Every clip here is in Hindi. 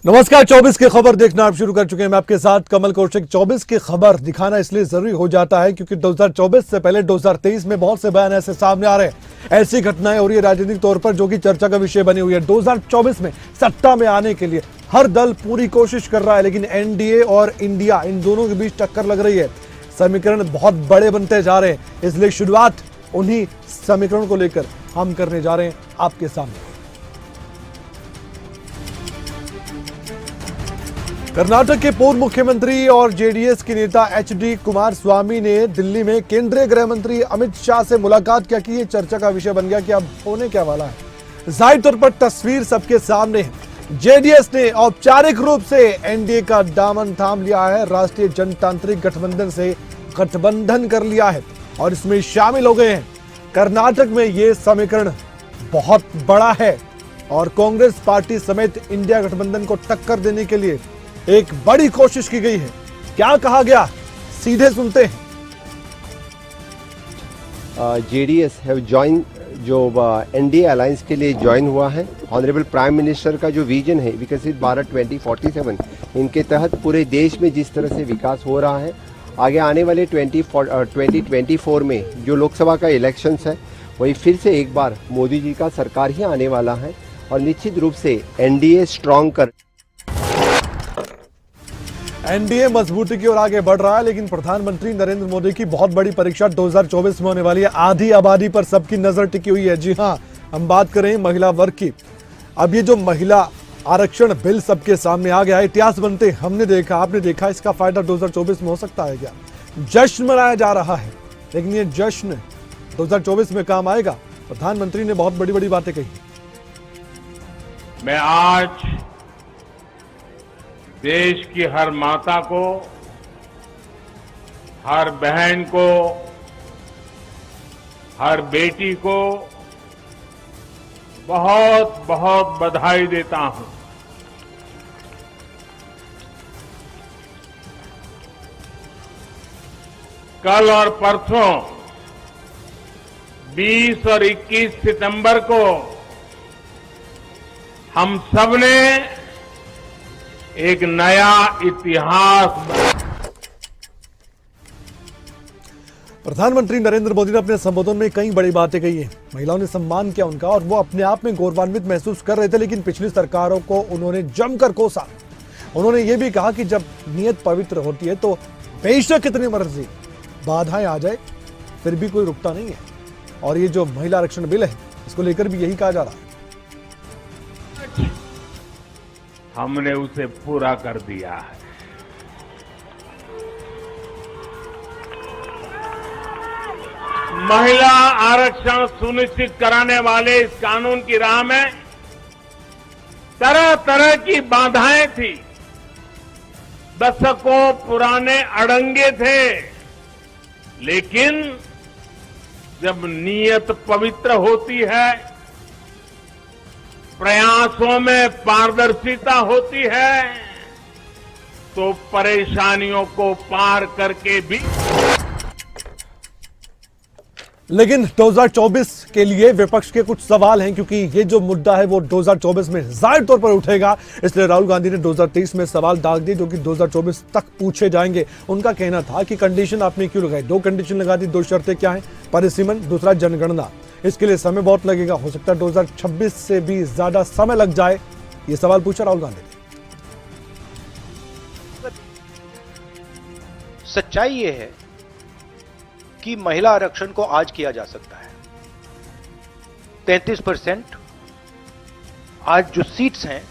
नमस्कार। 24 की खबर देखना आप शुरू कर चुके हैं। मैं आपके साथ कमल कौशिक। 24 की खबर दिखाना इसलिए जरूरी हो जाता है क्योंकि 2024 से पहले 2023 में बहुत से बयान ऐसे सामने आ रहे हैं, ऐसी घटनाएं हो रही है राजनीतिक तौर पर जो कि चर्चा का विषय बनी हुई है। 2024 में सत्ता में आने के लिए हर दल पूरी कोशिश कर रहा है, लेकिन एनडीए और इंडिया इन दोनों के बीच टक्कर लग रही है। समीकरण बहुत बड़े बनते जा रहे हैं, इसलिए शुरुआत उन्हीं समीकरण को लेकर हम करने जा रहे हैं आपके सामने। कर्नाटक के पूर्व मुख्यमंत्री और जेडीएस के नेता एचडी कुमारस्वामी ने दिल्ली में केंद्रीय गृह मंत्री अमित शाह से मुलाकात क्या की। ये चर्चा का विषय बन गया कि अब होने क्या वाला है। जाहिर तौर पर तस्वीर सबके सामने है। जेडीएस ने औपचारिक रूप से एनडीए का दामन थाम लिया है, राष्ट्रीय जनतांत्रिक गठबंधन से गठबंधन कर लिया है और इसमें शामिल हो गए हैं। कर्नाटक में ये समीकरण बहुत बड़ा है और कांग्रेस पार्टी समेत इंडिया गठबंधन को टक्कर देने के लिए एक बड़ी कोशिश की गई है। क्या कहा गया, सीधे सुनते हैं। जेडीएस हैव ज्वाइन, जो एनडीए अलायंस के लिए ज्वाइन हुआ है। ऑनरेबल प्राइम मिनिस्टर का जो विजन है विकसित भारत 2047, इनके तहत पूरे देश में जिस तरह से विकास हो रहा है, आगे आने वाले 2024 में जो लोकसभा का इलेक्शंस है वही फिर से एक बार मोदी जी का सरकार ही आने वाला है और निश्चित रूप से एनडीए स्ट्रांग कर एनडीए मजबूती की ओर आगे बढ़ रहा है, लेकिन प्रधानमंत्री नरेंद्र मोदी की बहुत बड़ी परीक्षा 2024 में होने वाली है। आधी आबादी पर सबकी नजर टिकी हुई है। जी हां, हम बात करें महिला वर्ग की। अब ये जो महिला आरक्षण बिल सबके सामने आ गया है, इतिहास बनते हमने देखा, आपने देखा, इसका फायदा 2024 में हो सकता है क्या? जश्न मनाया जा रहा है, लेकिन ये जश्न 2024 में काम आएगा। प्रधानमंत्री ने बहुत बड़ी बड़ी बातें कही। मैं आज देश की हर माता को, हर बहन को, हर बेटी को बहुत बहुत बधाई देता हूं। कल और परसों 20 और 21 सितंबर को हम सबने एक नया इतिहास। प्रधानमंत्री नरेंद्र मोदी ने अपने संबोधन में कई बड़ी बातें कही हैं। महिलाओं ने सम्मान किया उनका और वो अपने आप में गौरवान्वित महसूस कर रहे थे, लेकिन पिछली सरकारों को उन्होंने जमकर कोसा। उन्होंने ये भी कहा कि जब नीयत पवित्र होती है तो बेशक कितनी मर्जी बाधाएं आ जाए फिर भी कोई रुकता नहीं है। और ये जो महिला आरक्षण बिल है, इसको लेकर भी यही कहा जा रहा है। हमने उसे पूरा कर दिया है। महिला आरक्षण सुनिश्चित कराने वाले इस कानून की राह में तरह तरह की बाधाएं थी, दशकों पुराने अड़ंगे थे, लेकिन जब नीयत पवित्र होती है, प्रयासों में पारदर्शिता होती है, तो परेशानियों को पार करके भी। लेकिन 2024 के लिए विपक्ष के कुछ सवाल हैं, क्योंकि ये जो मुद्दा है वो 2024 में जाहिर तौर पर उठेगा। इसलिए राहुल गांधी ने 2023 में सवाल दाग दिए जो कि 2024 तक पूछे जाएंगे। उनका कहना था कि कंडीशन आपने क्यों लगाई? 2 कंडीशन लगा दी। 2 शर्तें क्या हैं? परिसीमन, दूसरा जनगणना। इसके लिए समय बहुत लगेगा, हो सकता है 2026 से भी ज्यादा समय लग जाए। ये सवाल पूछा राहुल गांधी ने। सच्चाई ये है कि महिला आरक्षण को आज किया जा सकता है। 33% आज जो सीट्स हैं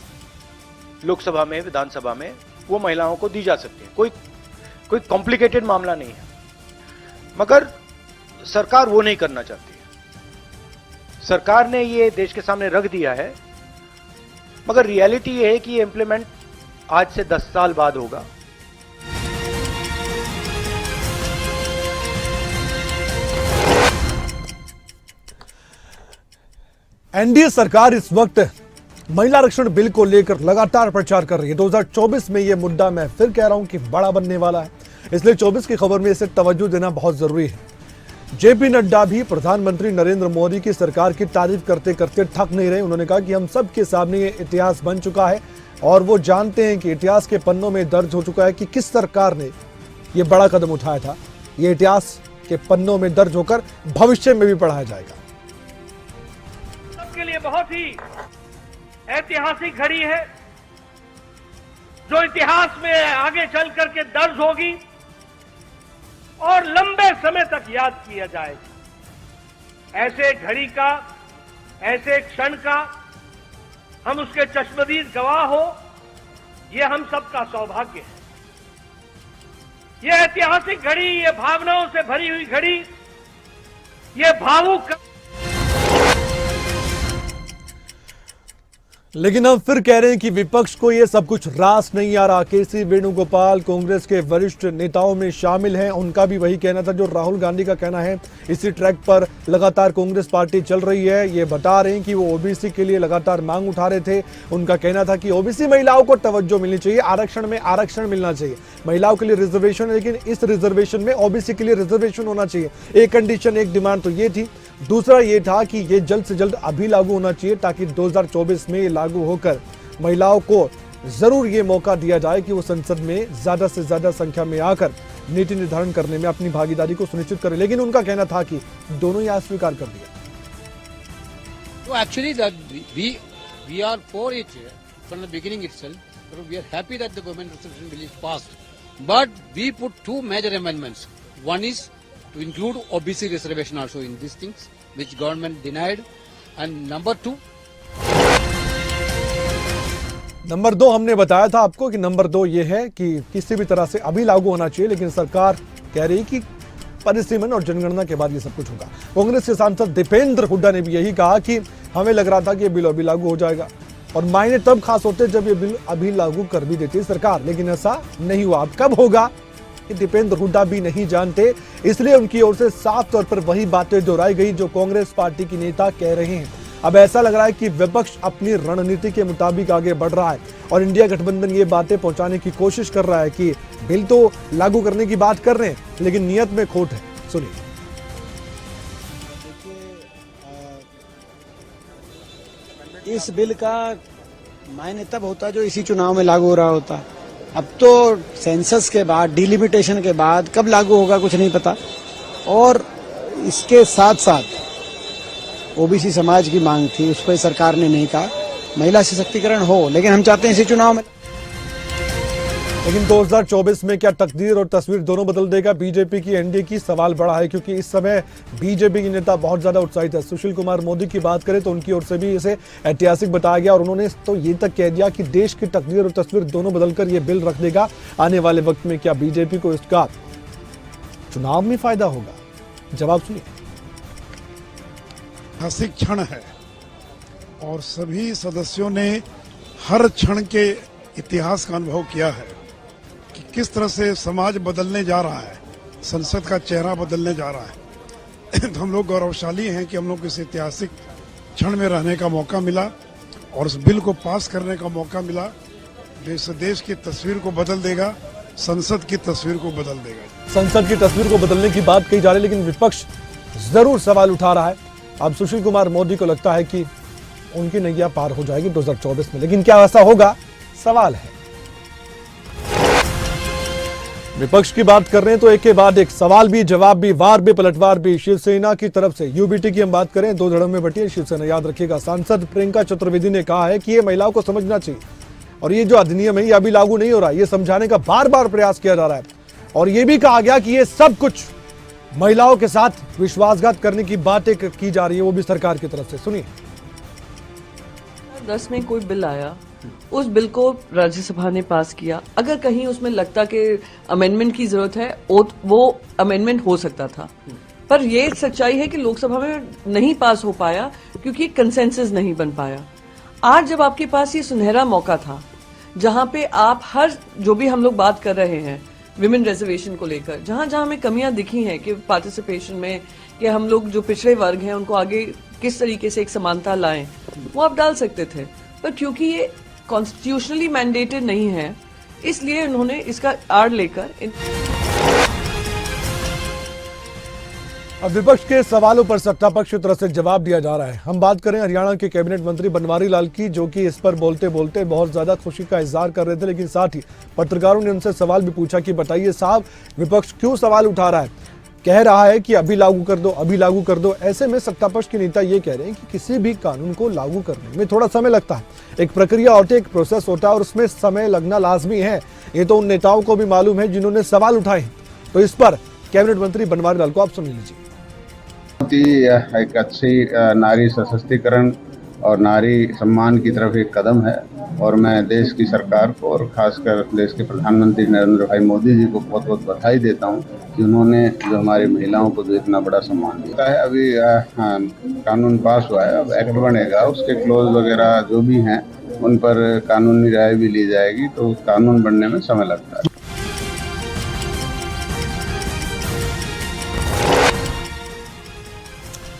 लोकसभा में, विधानसभा में, वो महिलाओं को दी जा सकती है। कोई कॉम्प्लिकेटेड मामला नहीं है, मगर सरकार वो नहीं करना चाहती है। सरकार ने ये देश के सामने रख दिया है, मगर रियलिटी ये है कि ये इंप्लीमेंट आज से 10 साल बाद होगा। एनडीए सरकार इस वक्त महिला आरक्षण बिल को लेकर लगातार प्रचार कर रही है। 2024 में यह मुद्दा, मैं फिर कह रहा हूं कि बड़ा बनने वाला है, इसलिए 24 की खबर में इसे तवज्जो देना बहुत जरूरी है। जेपी नड्डा भी प्रधानमंत्री नरेंद्र मोदी की सरकार की तारीफ करते करते थक नहीं रहे। उन्होंने कहा कि हम सबके सामने ये इतिहास बन चुका है, और वो जानते हैं कि इतिहास के पन्नों में दर्ज हो चुका है कि किस सरकार ने ये बड़ा कदम उठाया था। ये इतिहास के पन्नों में दर्ज होकर भविष्य में भी पढ़ाया जाएगा। सबके लिए बहुत ही ऐतिहासिक घड़ी है, जो इतिहास में आगे चल करके दर्ज होगी और लंबे समय तक याद किया जाएगा। ऐसे घड़ी का, ऐसे क्षण का हम उसके चश्मदीद गवाह हो, ये हम सबका सौभाग्य है। ये ऐतिहासिक घड़ी, ये भावनाओं से भरी हुई घड़ी, ये भावुक। लेकिन हम फिर कह रहे हैं कि विपक्ष को यह सब कुछ रास नहीं आ रहा। केसी वेणुगोपाल कांग्रेस के वरिष्ठ नेताओं में शामिल हैं, उनका भी वही कहना था जो राहुल गांधी का कहना है। इसी ट्रैक पर लगातार कांग्रेस पार्टी चल रही है। ये बता रहे हैं कि वो ओबीसी के लिए लगातार मांग उठा रहे थे। उनका कहना था कि ओबीसी महिलाओं को तवज्जो मिलनी चाहिए, आरक्षण में आरक्षण मिलना चाहिए। महिलाओं के लिए रिजर्वेशन है, लेकिन इस रिजर्वेशन में ओबीसी के लिए रिजर्वेशन होना चाहिए। एक कंडीशन, एक डिमांड तो ये थी। दूसरा ये था कि ये जल्द से जल्द अभी लागू होना चाहिए ताकि 2024 में लागू होकर महिलाओं को जरूर ये मौका दिया जाए कि वो संसद में ज्यादा से ज्यादा संख्या में आकर नीति निर्धारण करने में अपनी भागीदारी को सुनिश्चित करें। लेकिन उनका कहना था कि दोनों ही अस्वीकार कर दिया। So actually that we are for it from the beginning itself. So we are happy that the government resolution bill is passed. But we put two major amendments. One is to include OBC reservation also in these things, which government denied. And number two, number 2 हमने बताया था आपको कि नंबर 2 ये है कि किसी भी तरह से अभी लागू होना चाहिए, लेकिन सरकार कह रही कि परिसीमन और जनगणना के बाद ये सब कुछ होगा। कांग्रेस के सांसद दीपेंद्र हुड्डा ने भी यही कहा कि हमें लग रहा था कि ये बिल अभी लागू हो जाएगा और मायने तब खास होते जब ये बिल अभी लागू कर भी देती है सरकार, लेकिन ऐसा नहीं हुआ। अब कब होगा कि दीपेंद्र हुड्डा भी नहीं जानते, इसलिए उनकी ओर से साफ तौर पर वही बातें दोहराई गई जो कांग्रेस पार्टी की नेता कह रहे हैं। अब ऐसा लग रहा है कि विपक्ष अपनी रणनीति के मुताबिक आगे बढ़ रहा है और इंडिया गठबंधन ये बातें पहुंचाने की कोशिश कर रहा है कि बिल तो लागू करने की बात कर रहे हैं, लेकिन नियत में खोट है। सुनिए। इस बिल का मायने तब होता जो इसी चुनाव में लागू हो रहा होता। अब तो सेंसस के बाद, डिलिमिटेशन के बाद कब लागू होगा कुछ नहीं पता। और इसके साथ साथ ओबीसी समाज की मांग थी, उस पर सरकार ने नहीं कहा महिला सशक्तिकरण हो, लेकिन हम चाहते हैं इसी चुनाव में। लेकिन 2024 में क्या तकदीर और तस्वीर दोनों बदल देगा बीजेपी की, एनडीए की? सवाल बड़ा है क्योंकि इस समय बीजेपी के नेता बहुत ज्यादा उत्साहित है। सुशील कुमार मोदी की बात करें तो उनकी ओर से भी इसे ऐतिहासिक बताया गया और उन्होंने तो ये तक कह दिया कि देश की तकदीर और तस्वीर दोनों बदलकर ये बिल रख देगा आने वाले वक्त में। क्या बीजेपी को इसका चुनाव में फायदा होगा? जवाब सुनिए। ऐतिहासिक क्षण है और सभी सदस्यों ने हर क्षण के इतिहास का अनुभव किया है कि किस तरह से समाज बदलने जा रहा है, संसद का चेहरा बदलने जा रहा है। तो हम लोग गौरवशाली हैं कि हम लोग इस ऐतिहासिक क्षण में रहने का मौका मिला और उस बिल को पास करने का मौका मिला जो इस देश की तस्वीर को बदल देगा, संसद की तस्वीर को बदल देगा। संसद की तस्वीर को बदलने की बात कही जा रही है, लेकिन विपक्ष जरूर सवाल उठा रहा है। अब सुशील कुमार मोदी को लगता है कि उनकी नैया पार हो जाएगी 2024 में, लेकिन क्या ऐसा होगा? सवाल है। विपक्ष की बात कर रहे हैं तो एक के बाद एक सवाल भी, जवाब भी, वार भी, पलटवार भी। शिवसेना की तरफ से यूबीटी की हम बात करें, 2 धड़ों में बटी है शिवसेना, याद रखिएगा। सांसद प्रियंका चतुर्वेदी ने कहा है कि ये महिलाओं को समझना चाहिए और ये जो अधिनियम है ये अभी लागू नहीं हो रहा है, ये समझाने का बार बार प्रयास किया जा रहा है। और ये भी कहा गया कि ये सब कुछ महिलाओं के साथ विश्वासघात करने की बातें की जा रही है, वो भी सरकार की तरफ से। सुनिए। 2010 में कोई बिल आया, उस बिल को राज्यसभा ने पास किया। अगर कहीं उसमें लगता कि अमेंडमेंट की जरूरत है वो अमेंडमेंट हो सकता था, पर ये सच्चाई है कि लोकसभा में नहीं पास हो पाया क्योंकि कंसेंसस नहीं बन पाया। आज जब आपके पास ये सुनहरा मौका था जहां पे आप हर जो भी हम लोग बात कर रहे हैं विमेन रिजर्वेशन को लेकर, जहां जहां हमें कमियां दिखी हैं कि पार्टिसिपेशन में, कि हम लोग जो पिछड़े वर्ग हैं उनको आगे किस तरीके से एक समानता लाएं, वो आप डाल सकते थे। पर क्योंकि ये कॉन्स्टिट्यूशनली मैंडेटेड नहीं है, इसलिए उन्होंने इसका आड़ लेकर अब विपक्ष के सवालों पर सत्ता पक्ष की तरफ से जवाब दिया जा रहा है। हम बात करें हरियाणा के कैबिनेट मंत्री बनवारी लाल की, जो कि इस पर बोलते बोलते बहुत ज्यादा खुशी का इजहार कर रहे थे, लेकिन साथ ही पत्रकारों ने उनसे सवाल भी पूछा कि बताइए साहब, विपक्ष क्यों सवाल उठा रहा है, कह रहा है कि अभी लागू कर दो, अभी लागू कर दो। ऐसे में सत्ता पक्ष के नेता ये कह रहे हैं कि किसी भी कानून को लागू करने में थोड़ा समय लगता है, एक प्रक्रिया होती है, एक प्रोसेस होता है और उसमें समय लगना लाजमी है। ये तो उन नेताओं को भी मालूम है जिन्होंने सवाल उठाए हैं। तो इस पर कैबिनेट मंत्री बनवारी लाल को आप सुन लीजिए। एक अच्छी नारी सशक्तिकरण और नारी सम्मान की तरफ एक कदम है और मैं देश की सरकार को और खासकर देश के प्रधानमंत्री नरेंद्र भाई मोदी जी को बहुत बहुत बधाई देता हूं कि उन्होंने जो हमारी महिलाओं को जो इतना बड़ा सम्मान दिया है। अभी कानून पास हुआ है, अब एक्ट बनेगा, उसके क्लोज वगैरह जो भी हैं उन पर कानूनी राय भी ली जाएगी, तो कानून बनने में समय लगता है।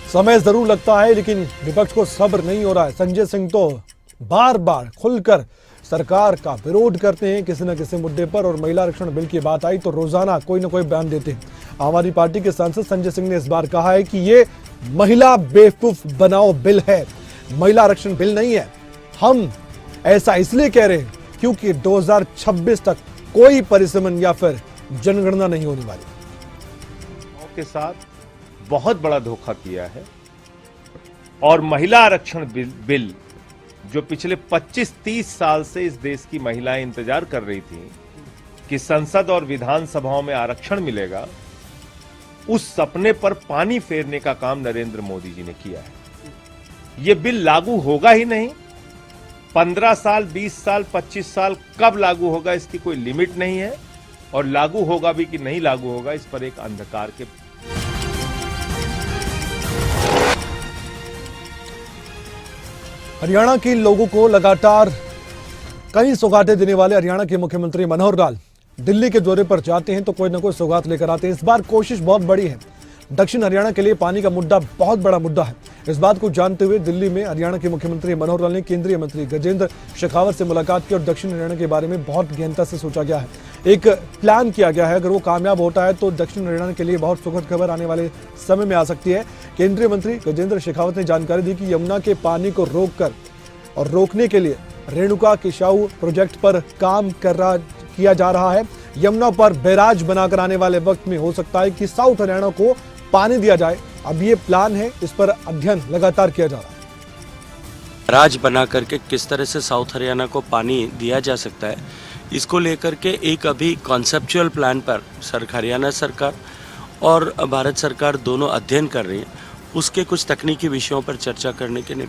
समय जरूर लगता है, लेकिन विपक्ष को सब्र नहीं हो रहा है। संजय सिंह तो बार बार खुलकर सरकार का विरोध करते हैं किसी न किसी मुद्दे पर, और महिला आरक्षण बिल की बात आई तो रोजाना कोई न कोई बयान देते हैं। आम आदमी पार्टी के सांसद संजय सिंह ने इस बार कहा है कि ये महिला बेवकूफ बनाओ बिल है, महिला आरक्षण बिल नहीं है। हम ऐसा इसलिए कह रहे हैं क्योंकि 2026 तक कोई परिसीमन या फिर जनगणना नहीं होने वाली। के साथ बहुत बड़ा धोखा किया है और महिला आरक्षण बिल जो पिछले 25-30 साल से इस देश की महिलाएं इंतजार कर रही थी कि संसद और विधानसभाओं में आरक्षण मिलेगा, उस सपने पर पानी फेरने का काम नरेंद्र मोदी जी ने किया है। यह बिल लागू होगा ही नहीं। 15 साल, 20 साल, 25 साल कब लागू होगा इसकी कोई लिमिट नहीं है, और लागू होगा भी कि नहीं लागू होगा इस पर एक अंधकार के हरियाणा के लोगों को लगातार कई सौगातें देने वाले हरियाणा के मुख्यमंत्री मनोहर लाल दिल्ली के दौरे पर जाते हैं तो कोई ना कोई सौगात लेकर आते हैं। इस बार कोशिश बहुत बड़ी है। दक्षिण हरियाणा के लिए पानी का मुद्दा बहुत बड़ा मुद्दा है। इस बात को जानते हुए दिल्ली में हरियाणा के मुख्यमंत्री मनोहर लाल ने केंद्रीय मंत्री गजेंद्र शेखावत से मुलाकात की और दक्षिण हरियाणा के बारे में बहुत गहनता से सोचा गया है। एक प्लान किया गया है, अगर वो कामयाब होता है तो दक्षिण हरियाणा के लिए बहुत सुखद खबर आने वाले समय में आ सकती है। केंद्रीय मंत्री गजेंद्र शेखावत ने जानकारी दी कि यमुना के पानी को रोकने के लिए रेणुका किशाऊ प्रोजेक्ट पर काम किया जा रहा है। यमुना पर बैराज बनाकर आने वाले वक्त में हो सकता है कि साउथ हरियाणा को पानी दिया जाए। अब ये प्लान है, इस पर अध्ययन लगातार किया जा रहा है। बैराज बना करके किस तरह से साउथ हरियाणा को पानी दिया जा सकता है, इसको लेकर के एक अभी कॉन्सेप्चुअल प्लान पर हरियाणा सरकार और भारत सरकार दोनों अध्ययन कर रही है। उसके कुछ तकनीकी विषयों पर चर्चा करने के लिए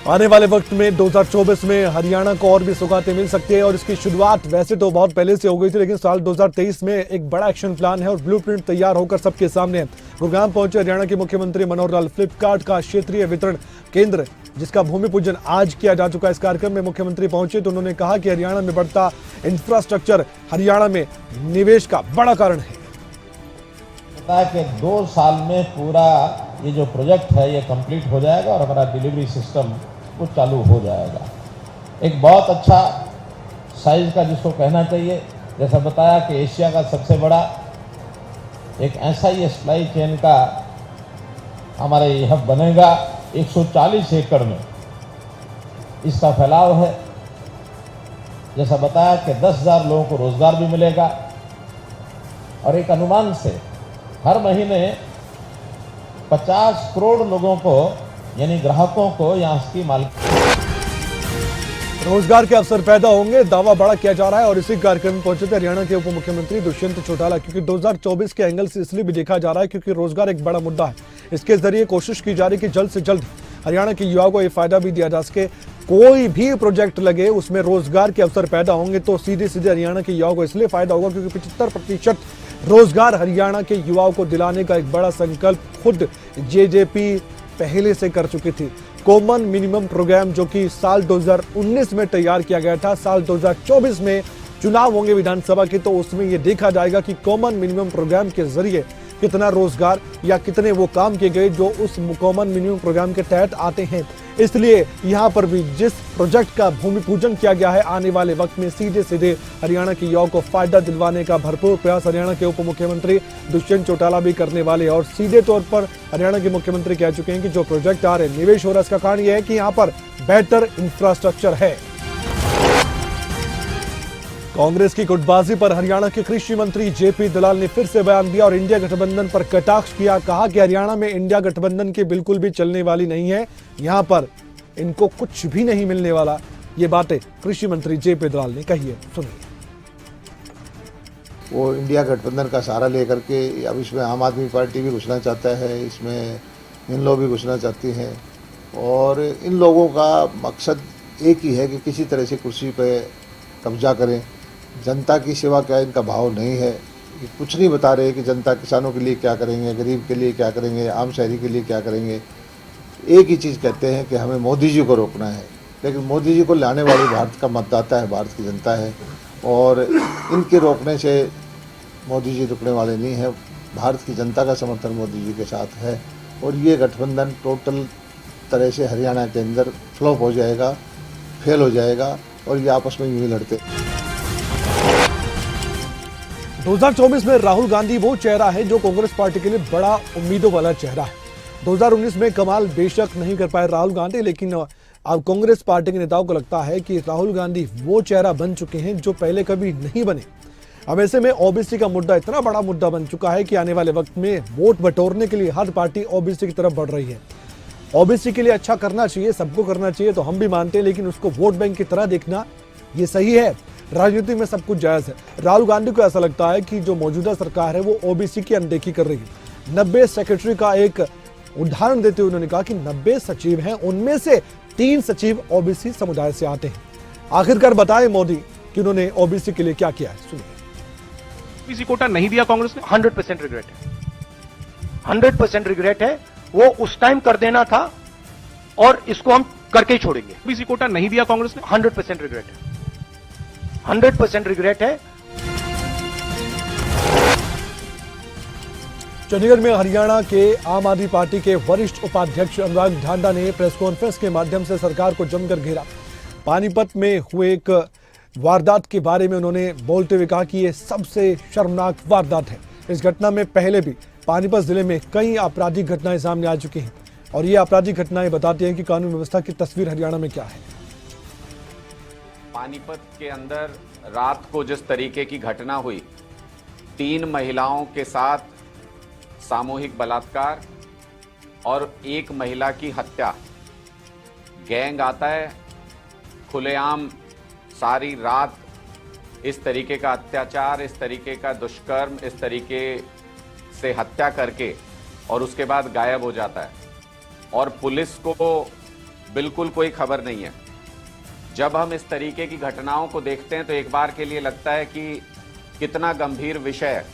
आने वाले वक्त में 2024 में हरियाणा को और भी सौगातें मिल सकती है, और इसकी शुरुआत वैसे तो बहुत पहले से हो गई थी, लेकिन साल 2023 में एक बड़ा एक्शन प्लान है और ब्लूप्रिंट तैयार होकर सबके सामने है। गुरुग्राम पहुंचे हरियाणा के मुख्यमंत्री मनोहर लाल। फ्लिपकार्ट का क्षेत्रीय वितरण केंद्र, जिसका भूमि पूजन आज किया जा चुका है, इस कार्यक्रम में मुख्यमंत्री पहुंचे तो उन्होंने कहा कि हरियाणा में बढ़ता इंफ्रास्ट्रक्चर हरियाणा में निवेश का बड़ा कारण है। कि 2 साल में पूरा ये जो प्रोजेक्ट है ये कंप्लीट हो जाएगा और हमारा डिलीवरी सिस्टम वो चालू हो जाएगा। एक बहुत अच्छा साइज का, जिसको कहना चाहिए, जैसा बताया कि एशिया का सबसे बड़ा एक ऐसा ही सप्लाई चेन का हमारे यह बनेगा। 140 एकड़ में इसका फैलाव है। जैसा बताया कि 10,000 लोगों को रोजगार भी मिलेगा और एक अनुमान से हर महीने 50 करोड़ लोगों को, यानी ग्राहकों को यहाँ की रोजगार के अवसर पैदा होंगे, दावा बड़ा किया जा रहा है। और इसी कार्यक्रम में पहुंचे थे हरियाणा के उप मुख्यमंत्री दुष्यंत चौटाला, क्योंकि 2024 के एंगल से इसलिए भी देखा जा रहा है क्योंकि रोजगार एक बड़ा मुद्दा है। इसके जरिए कोशिश की जा रही है कि जल्द से जल्द हरियाणा के युवाओं को ये फायदा भी दिया जा सके। कोई भी प्रोजेक्ट लगे उसमें रोजगार के अवसर पैदा होंगे तो सीधे सीधे हरियाणा के युवाओं को इसलिए फायदा होगा क्योंकि 75% रोजगार हरियाणा के युवाओं को दिलाने का एक बड़ा संकल्प खुद जेजेपी पहले से कर चुकी थी। कॉमन मिनिमम प्रोग्राम जो कि साल 2019 में तैयार किया गया था, साल 2024 में चुनाव होंगे विधानसभा के, तो उसमें यह देखा जाएगा कि कॉमन मिनिमम प्रोग्राम के जरिए कितना रोजगार या कितने वो काम किए गए जो उस कॉमन मिनिमम प्रोग्राम के तहत आते हैं। इसलिए यहाँ पर भी जिस प्रोजेक्ट का भूमि पूजन किया गया है, आने वाले वक्त में सीधे सीधे हरियाणा की युवाओं को फायदा दिलवाने का भरपूर प्रयास हरियाणा के उप मुख्यमंत्री दुष्यंत चौटाला भी करने वाले। और सीधे तौर पर हरियाणा के मुख्यमंत्री कह चुके हैं कि जो प्रोजेक्ट आ रहे हैं, निवेश हो रहा है, इसका कारण यह है कि यहाँ पर बेहतर इंफ्रास्ट्रक्चर है। कांग्रेस की गुटबाजी पर हरियाणा के कृषि मंत्री जेपी दलाल ने फिर से बयान दिया और इंडिया गठबंधन पर कटाक्ष किया। कहा कि हरियाणा में इंडिया गठबंधन की बिल्कुल भी चलने वाली नहीं है, यहां पर इनको कुछ भी नहीं मिलने वाला। ये बातें कृषि मंत्री जेपी दलाल ने कही है, सुनिए। वो इंडिया गठबंधन का सहारा लेकर के अब इसमें आम आदमी पार्टी भी घुसना चाहता है, इसमें इन लोग भी घुसना चाहती हैं और इन लोगों का मकसद एक ही है कि किसी तरह से कुर्सी पे कब्जा करें। जनता की सेवा का इनका भाव नहीं है, ये कुछ नहीं बता रहे कि जनता, किसानों के लिए क्या करेंगे, गरीब के लिए क्या करेंगे, आम शहरी के लिए क्या करेंगे। एक ही चीज़ कहते हैं कि हमें मोदी जी को रोकना है, लेकिन मोदी जी को लाने वाली भारत का मतदाता है, भारत की जनता है और इनके रोकने से मोदी जी रुकने वाले नहीं हैं। भारत की जनता का समर्थन मोदी जी के साथ है और ये गठबंधन टोटल तरह से हरियाणा के अंदर फ्लॉप हो जाएगा, फेल हो जाएगा और ये आपस में यूं ही लड़ते। 2024 में राहुल गांधी वो चेहरा है जो कांग्रेस पार्टी के लिए बड़ा उम्मीदों वाला चेहरा है। 2019 में कमाल बेशक नहीं कर पाए राहुल गांधी, लेकिन अब कांग्रेस पार्टी के नेताओं को लगता है कि राहुल गांधी वो चेहरा बन चुके हैं जो पहले कभी नहीं बने। अब ऐसे में ओबीसी का मुद्दा इतना बड़ा मुद्दा बन चुका है कि आने वाले वक्त में वोट बटोरने के लिए हर पार्टी ओबीसी की तरफ बढ़ रही है। ओबीसी के लिए अच्छा करना चाहिए, सबको करना चाहिए तो हम भी मानते हैं, लेकिन उसको वोट बैंक की तरह देखना ये सही है? राजनीति में सब कुछ जायज है। राहुल गांधी को ऐसा लगता है कि जो मौजूदा सरकार है वो ओबीसी की अनदेखी कर रही है। 90 सेक्रेटरी का एक उदाहरण देते हुए उन्होंने कहा कि 90 सचिव हैं, उनमें से 3 सचिव ओबीसी समुदाय से आते हैं। आखिरकार बताएं मोदी कि उन्होंने ओबीसी के लिए क्या किया है, सुनिए। ओबीसी कोटा नहीं दिया कांग्रेस ने, 100% रिग्रेट है, 100% रिग्रेट है। वो उस टाइम कर देना था और इसको हम करके ही छोड़ेंगे। ओबीसी कोटा नहीं दिया कांग्रेस ने, 100% रिग्रेट है, 100% रिग्रेट है। चंडीगढ़ में हरियाणा के आम आदमी पार्टी के वरिष्ठ उपाध्यक्ष अनुराग ढांडा ने प्रेस कॉन्फ्रेंस के माध्यम से सरकार को जमकर घेरा। पानीपत में हुए एक वारदात के बारे में उन्होंने बोलते हुए कहा कि यह सबसे शर्मनाक वारदात है। इस घटना में पहले भी पानीपत जिले में कई आपराधिक घटनाएं सामने आ चुकी हैं और ये आपराधिक घटनाएं बताती हैं कि कानून व्यवस्था की तस्वीर हरियाणा में क्या है। पानीपत के अंदर रात को जिस तरीके की घटना हुई, 3 महिलाओं के साथ सामूहिक बलात्कार और 1 महिला की हत्या, गैंग आता है खुलेआम सारी रात इस तरीके का अत्याचार, इस तरीके का दुष्कर्म, इस तरीके से हत्या करके और उसके बाद गायब हो जाता है और पुलिस को बिल्कुल कोई खबर नहीं है। जब हम इस तरीके की घटनाओं को देखते हैं तो एक बार के लिए लगता है कि कितना गंभीर विषय है।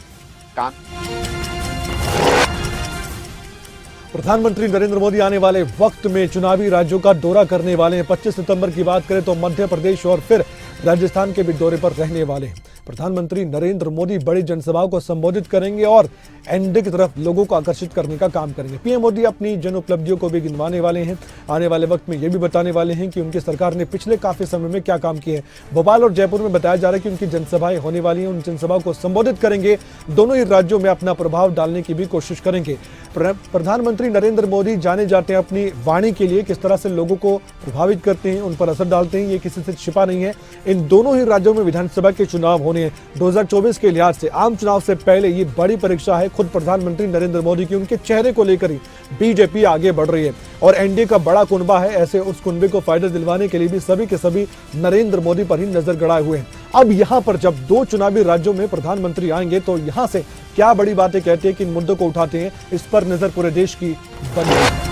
प्रधानमंत्री नरेंद्र मोदी आने वाले वक्त में चुनावी राज्यों का दौरा करने वाले हैं। 25 सितंबर की बात करें तो मध्य प्रदेश और फिर राजस्थान के भी दौरे पर रहने वाले हैं। प्रधानमंत्री नरेंद्र मोदी बड़ी जनसभाओं को संबोधित करेंगे और एनडीए की तरफ लोगों को आकर्षित करने का काम करेंगे। पीएम मोदी अपनी जन उपलब्धियों को भी गिनवाने वाले हैं। आने वाले वक्त में ये भी बताने वाले हैं कि उनकी सरकार ने पिछले काफी समय में क्या काम किए हैं। भोपाल और जयपुर में बताया जा रहा है कि उनकी जनसभाएं होने वाली हैं, उन जनसभाओं को संबोधित करेंगे। दोनों ही राज्यों में अपना प्रभाव डालने की भी कोशिश करेंगे। प्रधानमंत्री नरेंद्र मोदी जाने जाते हैं अपनी वाणी के लिए, किस तरह से लोगों को प्रभावित करते हैं, उन पर असर डालते हैं, ये किसी से छिपा नहीं है। इन दोनों ही राज्यों में विधानसभा के चुनाव होने हैं। 2024 के लिहाज से आम चुनाव से पहले ये बड़ी परीक्षा है खुद प्रधानमंत्री नरेंद्र मोदी की। उनके चेहरे को लेकर ही बीजेपी आगे बढ़ रही है और एनडीए का बड़ा कुनबा है। ऐसे उस कुनबे को फायदा दिलवाने के लिए भी सभी के सभी नरेंद्र मोदी पर ही नजर गड़ाए हुए हैं। अब यहाँ पर जब 2 चुनावी राज्यों में प्रधानमंत्री आएंगे तो यहाँ से क्या बड़ी बातें कहते हैं, किन मुद्दों को उठाते हैं, इस पर नजर पूरे देश की बनी है।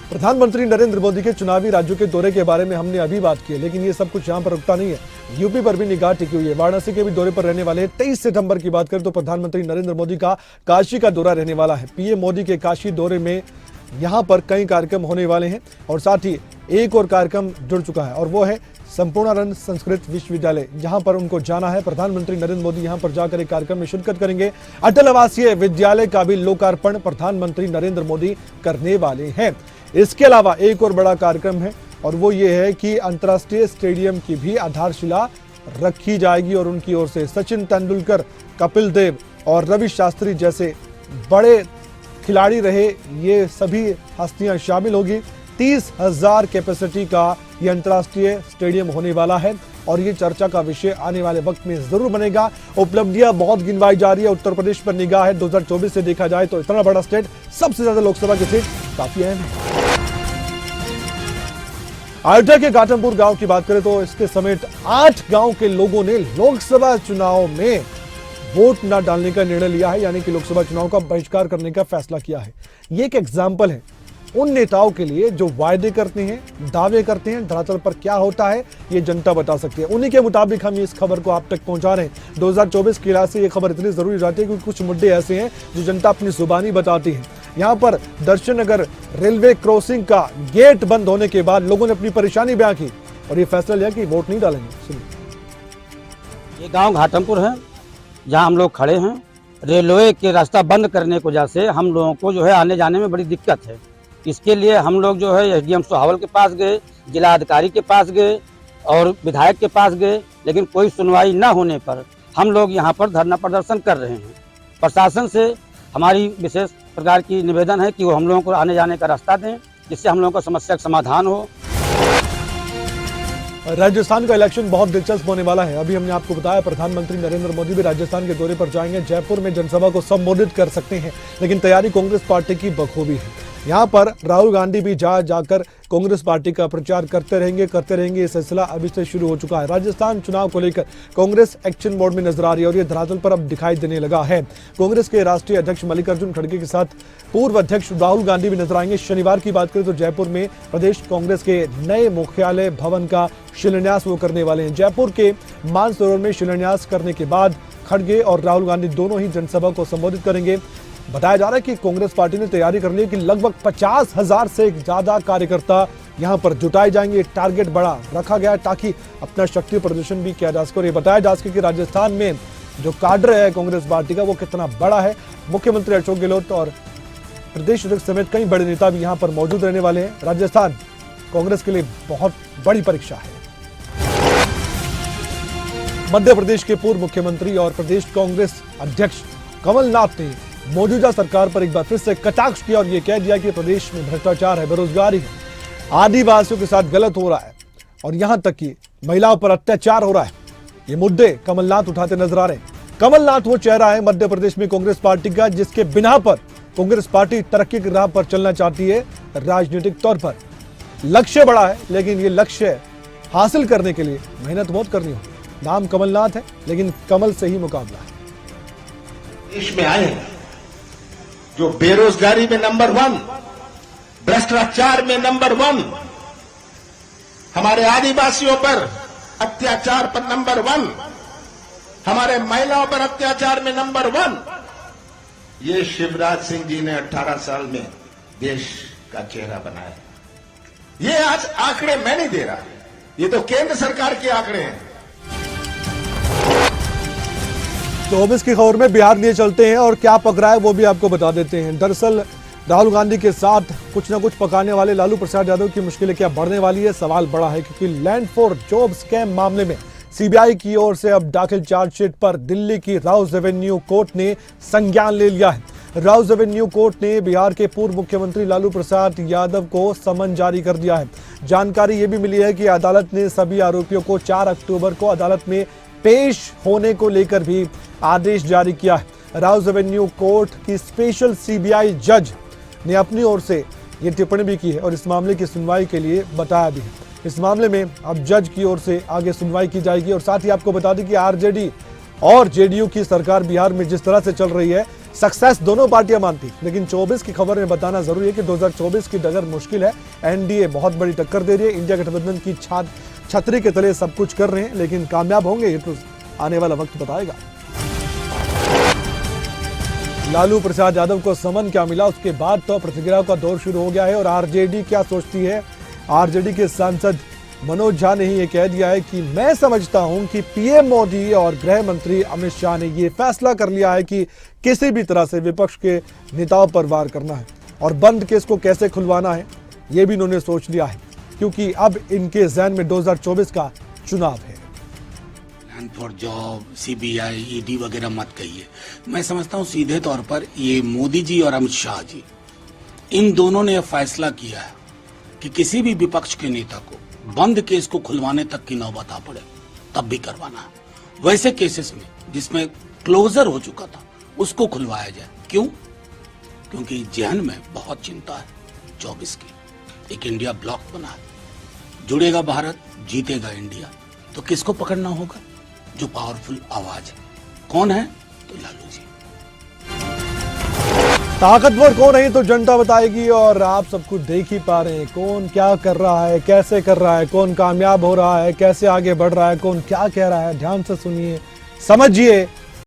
प्रधानमंत्री नरेंद्र मोदी के चुनावी राज्यों के दौरे के बारे में हमने अभी बात की है, लेकिन ये सब कुछ यहाँ पर रुकता नहीं है। यूपी पर भी निगाह टिकी हुई है। वाराणसी के भी दौरे पर रहने वाले हैं। 23 सितंबर की बात करें तो प्रधानमंत्री नरेंद्र मोदी का काशी का दौरा रहने वाला है। पीएम मोदी के काशी दौरे में यहाँ पर कई कार्यक्रम होने वाले हैं और साथ ही एक और कार्यक्रम जुड़ चुका है और वो है संपूर्णानंद संस्कृत विश्वविद्यालय, जहां पर उनको जाना है। प्रधानमंत्री नरेंद्र मोदी यहां पर जाकर एक कार्यक्रम में शिरकत करेंगे। अटल आवासीय विद्यालय का भी लोकार्पण प्रधानमंत्री नरेंद्र मोदी करने वाले हैं। इसके अलावा एक और बड़ा कार्यक्रम है और वो ये है कि अंतर्राष्ट्रीय स्टेडियम की भी आधारशिला रखी जाएगी और उनकी ओर से सचिन तेंदुलकर, कपिल देव और रवि शास्त्री जैसे बड़े खिलाड़ी रहे ये सभी हस्तियां शामिल होगी। 30,000 कैपेसिटी का ये अंतर्राष्ट्रीय स्टेडियम होने वाला है और ये चर्चा का विषय आने वाले वक्त में जरूर बनेगा। उपलब्धियां बहुत गिनवाई जा रही है। उत्तर प्रदेश पर निगाह है। 2024 से देखा जाए तो इतना बड़ा स्टेट, सबसे ज्यादा लोकसभा की सीट काफी अहम है। अयोध्या के घाटमपुर गांव की बात करें तो इसके समेत 8 गांव के लोगों ने लोकसभा चुनाव में वोट न डालने का निर्णय लिया है, यानी कि लोकसभा चुनाव का बहिष्कार करने का फैसला किया है। ये एक एग्जाम्पल है उन नेताओं के लिए जो वायदे करते हैं, दावे करते हैं, धरातल पर क्या होता है ये जनता बता सकती है। उन्हीं के मुताबिक हम इस खबर को आप तक पहुंचा रहे हैं। 2024 के लिहाज से ये खबर इतनी जरूरी रहती है क्योंकि कुछ मुद्दे ऐसे हैं जो जनता अपनी जुबानी बताती है। यहाँ पर दर्शन नगर रेलवे क्रॉसिंग का गेट बंद होने के बाद लोगों ने अपनी परेशानी बयां की और ये फैसला लिया कि वोट नहीं डालेंगे। सुनिए। ये गांव घाटमपुर है जहां हम लोग खड़े हैं। रेलवे के रास्ता बंद करने की वजह से हम लोगों को जो है आने जाने में बड़ी दिक्कत है। इसके लिए हम लोग जो है एसडीएम सोहावल के पास गए, जिला अधिकारी के पास गए और विधायक के पास गए, लेकिन कोई सुनवाई न होने पर हम लोग यहाँ पर धरना प्रदर्शन कर रहे हैं। प्रशासन से हमारी विशेष प्रकार की निवेदन है कि वो हम लोगों को आने जाने का रास्ता दें जिससे हम लोगों को समस्या का समाधान हो। राजस्थान का इलेक्शन बहुत दिलचस्प होने वाला है। अभी हमने आपको बताया प्रधानमंत्री नरेंद्र मोदी भी राजस्थान के दौरे पर जाएंगे। जयपुर में जनसभा को संबोधित कर सकते हैं, लेकिन तैयारी कांग्रेस पार्टी की बखूबी है। यहाँ पर राहुल गांधी भी जाकर कांग्रेस पार्टी का प्रचार करते रहेंगे। ये सिलसिला अभी से शुरू हो चुका है। राजस्थान चुनाव को लेकर कांग्रेस एक्शन मोड में नजर आ रही है और ये धरातल पर अब दिखाई देने लगा है। कांग्रेस के राष्ट्रीय अध्यक्ष मल्लिकार्जुन खड़गे के साथ पूर्व अध्यक्ष राहुल गांधी भी नजर आएंगे। शनिवार की बात करें तो जयपुर में प्रदेश कांग्रेस के नए मुख्यालय भवन का शिलान्यास वो करने वाले हैं। जयपुर के मानसरोवर में शिलान्यास करने के बाद खड़गे और राहुल गांधी दोनों ही जनसभा को संबोधित करेंगे। बताया जा रहा है कि कांग्रेस पार्टी ने तैयारी कर ली है कि लगभग 50,000 से ज्यादा कार्यकर्ता यहां पर जुटाए जाएंगे। टारगेट बड़ा रखा गया है ताकि अपना शक्ति प्रदर्शन भी किया जा सके और ये बताया जा सके कि राजस्थान में जो काडर है कांग्रेस पार्टी का वो कितना बड़ा है। मुख्यमंत्री अशोक गहलोत और प्रदेश अध्यक्ष समेत कई बड़े नेता भी यहां पर मौजूद रहने वाले हैं। राजस्थान कांग्रेस के लिए बहुत बड़ी परीक्षा है। मध्य प्रदेश के पूर्व मुख्यमंत्री और प्रदेश कांग्रेस अध्यक्ष कमलनाथ ने मौजूदा सरकार पर एक बार फिर से कटाक्ष किया और यह कह दिया कि प्रदेश में भ्रष्टाचार है, बेरोजगारी है, आदिवासियों के साथ गलत हो रहा है और यहां तक कि महिलाओं पर अत्याचार हो रहा है। ये मुद्दे कमलनाथ उठाते नजर आ रहे हैं। कमलनाथ वो चेहरा है मध्य प्रदेश में कांग्रेस पार्टी का जिसके बिना पर कांग्रेस पार्टी तरक्की की राह पर चलना चाहती है। राजनीतिक तौर पर लक्ष्य बड़ा है, लेकिन ये लक्ष्य हासिल करने के लिए मेहनत बहुत करनी होगी। नाम कमलनाथ है, लेकिन कमल से ही मुकाबला है। देश में आए जो बेरोजगारी में नंबर 1, भ्रष्टाचार में नंबर 1, हमारे आदिवासियों पर अत्याचार पर नंबर 1, हमारे महिलाओं पर अत्याचार में नंबर 1, ये शिवराज सिंह जी ने 18 साल में देश का चेहरा बनाया। ये आज आंकड़े मैं नहीं दे रहा, ये तो केंद्र सरकार के आंकड़े हैं। 24 की खबर में बिहार लिए चलते हैं और क्या पक रहा है वो भी आपको बता देते हैं। दरअसल राहुल गांधी के साथ कुछ ना कुछ पकाने वाले लालू प्रसाद यादव की मुश्किलें क्या बढ़ने वाली है, सवाल बड़ा है क्योंकि लैंड फॉर जॉब स्कैम मामले में सीबीआई की ओर से अब दाखिल चार्जशीट पर दिल्ली की राउज एवेन्यू कोर्ट ने संज्ञान ले लिया है। राउज एवेन्यू कोर्ट ने बिहार के पूर्व मुख्यमंत्री लालू प्रसाद यादव को समन जारी कर दिया है। जानकारी ये भी मिली है कि अदालत ने सभी आरोपियों को 4 अक्टूबर को अदालत में पेश होने को लेकर भी आदेश जारी किया है। राउज एवेन्यू कोर्ट की स्पेशल सीबीआई जज ने अपनी ओर से ये टिप्पणी भी की है और इस मामले की सुनवाई के लिए बताया भी है। इस मामले में अब जज की ओर से आगे सुनवाई की जाएगी और साथ ही आपको बता दें कि आरजेडी और जेडीयू की सरकार बिहार में जिस तरह से चल रही है, सक्सेस दोनों पार्टियां मानती, लेकिन 24 की खबर में बताना जरूरी है कि 2024 की डगर मुश्किल है। एनडीए बहुत बड़ी टक्कर दे रही है, इंडिया गठबंधन की छतरी के तले सब कुछ कर रहे हैं, लेकिन कामयाब होंगे ये तो आने वाला वक्त बताएगा। लालू प्रसाद यादव को समन क्या मिला, उसके बाद तो प्रतिक्रियाओं का दौर शुरू हो गया है और आरजेडी क्या सोचती है। आरजेडी के सांसद मनोज झा ने ही ये कह दिया है कि मैं समझता हूं कि पीएम मोदी और गृह मंत्री अमित शाह ने ये फैसला कर लिया है कि किसी भी तरह से विपक्ष के नेताओं पर वार करना है और बंद केस को कैसे खुलवाना है। ये भी इन्होंने सोच लिया है, क्योंकि अब इनके जहन में 2024 का चुनाव है। फॉर जॉब, सीबीआई, ईडी वगैरह मत कहिए। मैं समझता हूं सीधे तौर पर ये मोदी जी और अमित शाह जी, इन दोनों ने यह फैसला किया है कि किसी भी विपक्ष के नेता को बंद केस को खुलवाने तक की नौबत आ पड़े तब भी करवाना है। वैसे केसेस में जिसमें क्लोजर हो चुका था उसको खुलवाया जाए। क्यों? क्योंकि जहन में बहुत चिंता है 24 की। एक इंडिया ब्लॉक बना है, जुड़ेगा भारत, जीतेगा इंडिया। तो किसको पकड़ना होगा? जो पावरफुल आवाज है। कौन है? तो लालू जी। ताकतवर कौन है तो जनता बताएगी, और आप सब कुछ देख ही पा रहे हैं कौन क्या कर रहा है, कैसे कर रहा है, कौन कामयाब हो रहा है, कैसे आगे बढ़ रहा है, कौन क्या कह रहा है। ध्यान से सुनिए, समझिए